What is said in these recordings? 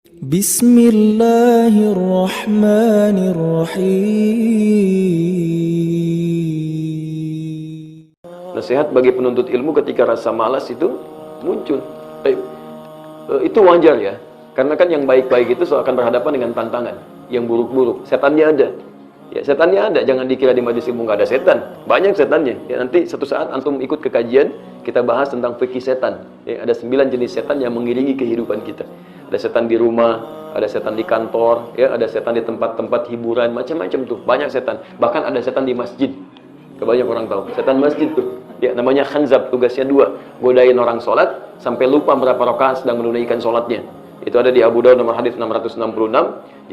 Bismillahirrahmanirrahim. Nasihat bagi penuntut ilmu ketika rasa malas itu muncul. Itu wajar ya. Karena kan yang baik-baik itu akan berhadapan dengan tantangan. Yang buruk-buruk. Setannya ada. Ya, setannya ada. Jangan dikira di majelis ilmu nggak ada setan. Banyak setannya. Ya, nanti suatu saat antum ikut ke kajian, kita bahas tentang fikih setan. Ya, ada 9 jenis setan yang mengiringi kehidupan kita. Ada setan di rumah, ada setan di kantor, ya, ada setan di tempat-tempat hiburan, macam-macam tuh. Banyak setan. Bahkan ada setan di masjid. Kebanyak orang tahu. Setan masjid tuh. Ya, namanya khanzab, tugasnya 2. Godain orang sholat sampai lupa berapa rakaat sedang menunaikan sholatnya. Itu ada di Abu Dawud nomor hadis 666.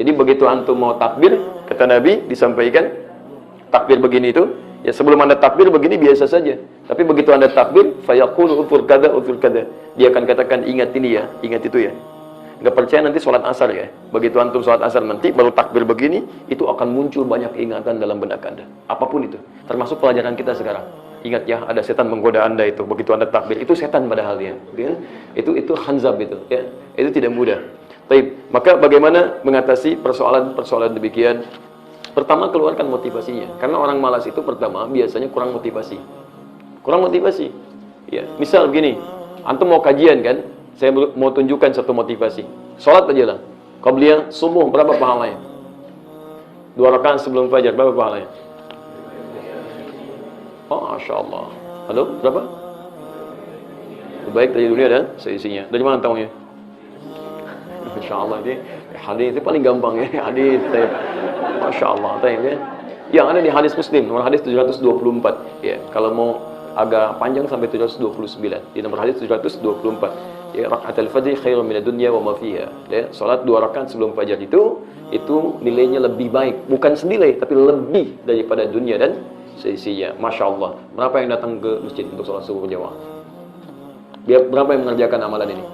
Jadi begitu antum mau takbir, kata Nabi disampaikan takbir begini itu, ya sebelum Anda takbir begini biasa saja. Tapi begitu Anda takbir, fayaqulu ufur kada. Dia akan katakan ingat ini ya, ingat itu ya. Nggak percaya nanti sholat asar ya. Begitu antum sholat asar nanti baru takbir begini, itu akan muncul banyak ingatan dalam benak Anda. Apapun itu, termasuk pelajaran kita sekarang. Ingat ya, ada setan menggoda Anda itu. Begitu Anda takbir, itu setan padahal ya. Itu khanzab itu ya. Itu tidak mudah. Baik, maka bagaimana mengatasi persoalan-persoalan demikian? Pertama, keluarkan motivasinya. Karena orang malas itu pertama biasanya kurang motivasi. Kurang motivasi. Ya, misal begini, antum mau kajian kan? Saya mau tunjukkan satu motivasi. Salat aja lah. Qabliyah subuh berapa pahalanya? 2 rakaat sebelum fajar berapa pahalanya? Oh, Masya Allah. Halo, berapa? Baik dari dunia dan seisinya. Dari mana tahunya? Masya Allah, ini hadis itu paling gampang ya. Hadis, Masya Allah. Ya. Yang ada di hadis Muslim, nomor hadis 724. Ya, kalau mau agak panjang sampai 729. Di nomor hadis 724. Ya, rakaatul fajr khairun minad dunya wa ma fiha. Ya, salat 2 rakaat sebelum fajar itu nilainya lebih baik. Bukan senilai, tapi lebih daripada dunia dan seisinya. Masya Allah. Berapa yang datang ke masjid untuk sholat subuh berjamaah? Berapa yang mengerjakan amalan ini?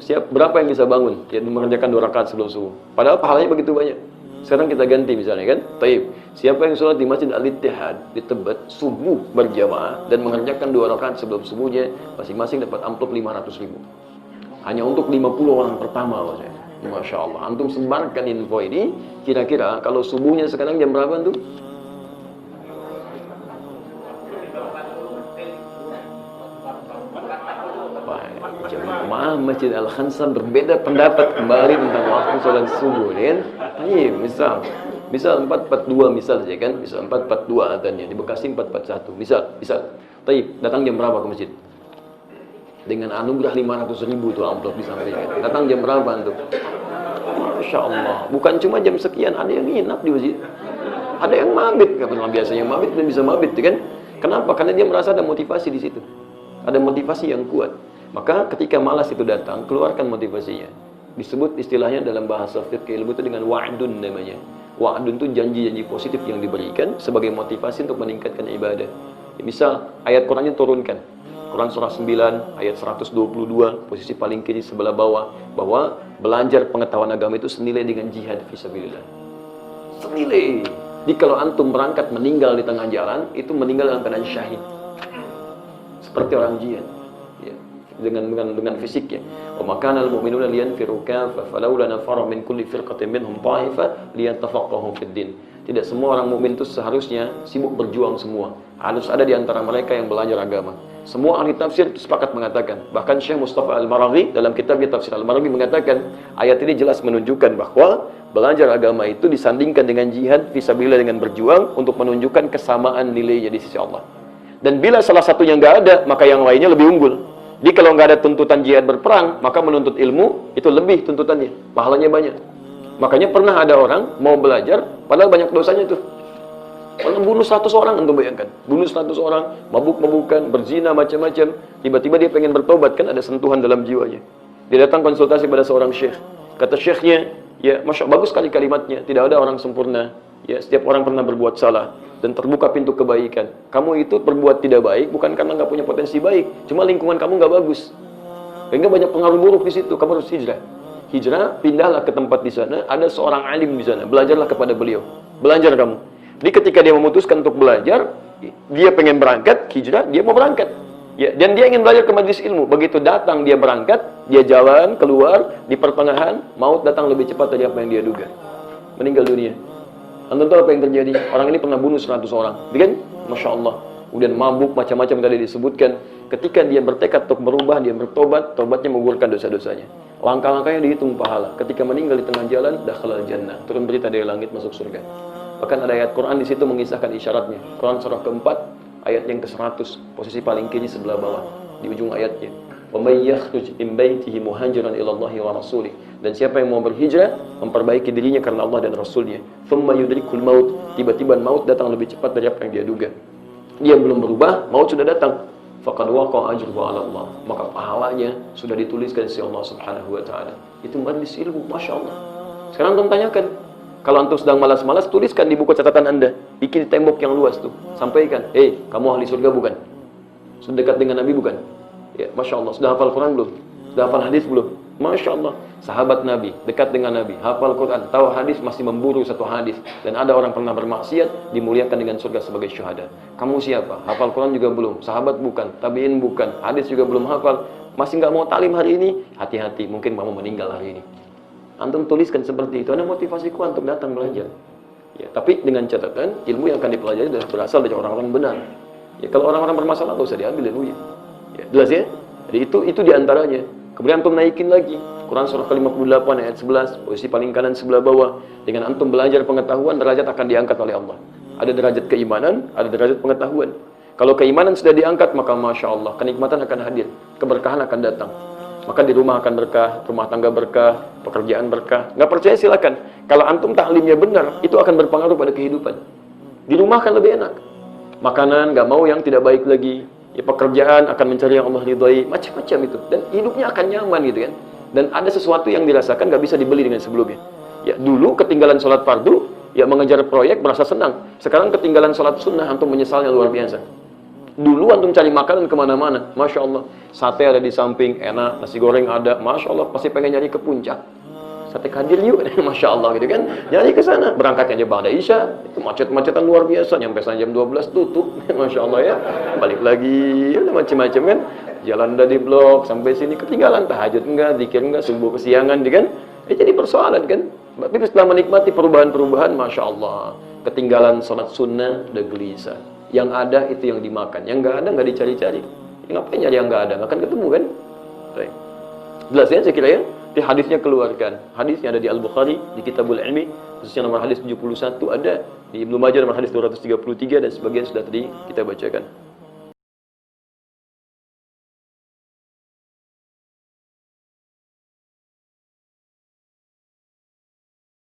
Berapa yang bisa bangun yang mengerjakan 2 rakaat sebelum subuh? Padahal pahalanya begitu banyak. Sekarang kita ganti misalnya kan. Taib. Siapa yang sholat di Masjid Al-Ittihad di Tebet subuh berjamaah dan mengerjakan 2 rakaat sebelum subuhnya, masing-masing dapat amplop 500.000. Hanya untuk 50 orang pertama loh saya. Masya Allah. Antum sebarkan info ini. Kira-kira kalau subuhnya sekarang jam berapa tuh? Jemaah Masjid Al-Khansab berbeda pendapat kembali tentang waktu sholat subuh kan? Misal 4.42 misal saja kan? Misal 4.42 adanya di Bekasi 4.41 misal. Taib, datang jam berapa ke masjid? Dengan anugerah 500.000 tuh amplop disampaikan. Datang jam berapa antum? Masya Allah. Bukan cuma jam sekian, ada yang nginap di masjid. Ada yang mabit, kan biasanya mabit dan bisa mabit kan? Kenapa? Karena dia merasa ada motivasi di situ. Ada motivasi yang kuat. Maka ketika malas itu datang, keluarkan motivasinya. Disebut istilahnya dalam bahasa fikih ilmu itu dengan wa'dun namanya. Wa'dun itu janji-janji positif yang diberikan sebagai motivasi untuk meningkatkan ibadah. Misal ayat Qurannya turunkan. Quran surah 9 ayat 122 posisi paling kiri sebelah bawah, bahwa belajar pengetahuan agama itu senilai dengan jihad fisabilillah. Senilai. Jadi kalau antum berangkat meninggal di tengah jalan, itu meninggal dalam keadaan syahid. Seperti orang jihad. Ya. Dengan fisiknya. Wa makana al-mu'minuna liyanfiru kaffa falawla nafara min kulli firqatin minhum ta'ifah liyatafaqahu fid din. Tidak semua orang mukmin itu seharusnya sibuk berjuang semua. Harus ada di antara mereka yang belajar agama. Semua ahli tafsir itu sepakat mengatakan. Bahkan Syekh Mustafa Al-Maraghi dalam kitabnya Tafsir Al-Maraghi mengatakan, ayat ini jelas menunjukkan bahwa belajar agama itu disandingkan dengan jihad fisabilillah, dengan berjuang untuk menunjukkan kesamaan nilainya di sisi Allah. Dan bila salah satunya nggak ada, maka yang lainnya lebih unggul. Jadi kalau nggak ada tuntutan jihad berperang, maka menuntut ilmu itu lebih tuntutannya, pahalanya banyak. Makanya pernah ada orang mau belajar, padahal banyak dosanya tuh. Orang bunuh 100 orang, untuk bayangkan. Bunuh 100 orang, mabuk-mabukan, berzina, macam-macam. Tiba-tiba dia pengen bertobat, kan ada sentuhan dalam jiwanya. Dia datang konsultasi pada seorang syekh. Kata syekhnya, ya Masya Allah, bagus sekali kalimatnya. Tidak ada orang sempurna. Ya, setiap orang pernah berbuat salah. Dan terbuka pintu kebaikan. Kamu itu berbuat tidak baik bukan karena nggak punya potensi baik, cuma lingkungan kamu nggak bagus, sehingga banyak pengaruh buruk di situ. Kamu harus hijrah, pindahlah ke tempat di sana. Ada seorang alim di sana, belajarlah kepada beliau. Belajar kamu. Jadi ketika dia memutuskan untuk belajar, dia pengen berangkat hijrah, dia mau berangkat. Ya, dan dia ingin belajar ke majelis ilmu. Begitu datang, dia berangkat, dia jalan, keluar, di pertengahan, maut datang lebih cepat dari apa yang dia duga. Meninggal dunia. Anda tahu apa yang terjadi? Orang ini pernah bunuh 100 orang. Kan? Masya Allah. Kemudian mabuk, macam-macam tadi disebutkan. Ketika dia bertekad untuk berubah, dia bertobat, tobatnya menggugurkan dosa-dosanya. Langkah-langkahnya dihitung pahala. Ketika meninggal di tengah jalan, dakhalal jannah. Turun berita dari langit masuk surga. Bahkan ada ayat Quran di situ mengisahkan isyaratnya. Quran surah keempat, ayat yang ke-100, posisi paling kiri sebelah bawah, di ujung ayatnya. Wa may yakhruj min baitihi muhajiran ila Allah wa rasulih. Dan siapa yang mau berhijrah, memperbaiki dirinya karena Allah dan Rasulnya. Thumma yudrikul maut. Tiba-tiba maut datang lebih cepat dari apa yang dia duga. Dia belum berubah, maut sudah datang. Faqad waqa'a ajruhu 'ala Allah. Maka pahalanya sudah dituliskan di Allah Subhanahu wa taala. Itu majelis ilmu, Masya Allah. Sekarang antum tanyakan, kalau antum sedang malas-malas, tuliskan di buku catatan Anda, bikin di tembok yang luas tuh, sampaikan, kamu ahli surga bukan? Sudah dekat dengan Nabi bukan? Ya, Masya Allah. Sudah hafal Quran belum? Sudah hafal hadis belum? Masya Allah. Sahabat Nabi, dekat dengan Nabi, hafal Quran, tahu hadis, masih memburu satu hadis. Dan ada orang pernah bermaksiat, dimuliakan dengan surga sebagai syuhada. Kamu siapa? Hafal Quran juga belum? Sahabat bukan? Tabi'in bukan? Hadis juga belum hafal? Masih nggak mau talim hari ini? Hati-hati, mungkin kamu meninggal hari ini. Antum tuliskan seperti itu, ada motivasiku untuk datang belajar. Ya, tapi dengan catatan, ilmu yang akan dipelajari adalah berasal dari orang-orang benar. Ya, kalau orang-orang bermasalah, nggak usah diambil ilmunya. Ya, jelas ya? Jadi itu diantaranya. Kemudian antum naikin lagi. Quran surah ke-58 ayat 11, posisi paling kanan sebelah bawah. Dengan antum belajar pengetahuan, derajat akan diangkat oleh Allah. Ada derajat keimanan, ada derajat pengetahuan. Kalau keimanan sudah diangkat, maka Masya Allah, kenikmatan akan hadir. Keberkahan akan datang. Maka di rumah akan berkah, rumah tangga berkah, pekerjaan berkah. Nggak percaya silakan. Kalau antum taklimnya benar, itu akan berpengaruh pada kehidupan. Di rumah akan lebih enak. Makanan nggak mau yang tidak baik lagi. Ya, pekerjaan akan mencari yang Allah ridhai, macam-macam itu. Dan hidupnya akan nyaman gitu kan. Dan ada sesuatu yang dirasakan nggak bisa dibeli dengan sebelumnya. Ya, dulu ketinggalan sholat fardu, ya mengejar proyek merasa senang. Sekarang ketinggalan sholat sunnah, antum menyesalnya luar biasa. Dulu antum cari makanan kemana-mana, Masya Allah. Sate ada di samping, enak, nasi goreng ada, Masya Allah, pasti pengen nyari ke puncak. Sate Kadir yuk, Masya Allah gitu kan. Nyari ke sana, berangkatnya ba'da Isya, itu macet-macetan luar biasa, nyampe sana jam 12 tutup, Masya Allah ya. Balik lagi, ya macam-macam kan. Jalan udah di blok, sampai sini ketinggalan, tahajud enggak, zikir enggak, subuh kesiangan, kan? Jadi persoalan kan. Tapi setelah menikmati perubahan-perubahan, Masya Allah, ketinggalan sholat sunnah, udah gelisah. Yang ada itu yang dimakan, yang nggak ada nggak dicari-cari. Ngapain nyari yang nggak ada? Nggak akan ketemu kan? Baik. Jelas ya saya kira ya. Di hadisnya keluarkan. Hadisnya ada di Al-Bukhari, di Kitabul Ilmi, khususnya nomor hadis 71, ada di Ibnu Majah nomor hadis 233 dan sebagian sudah tadi kita bacakan.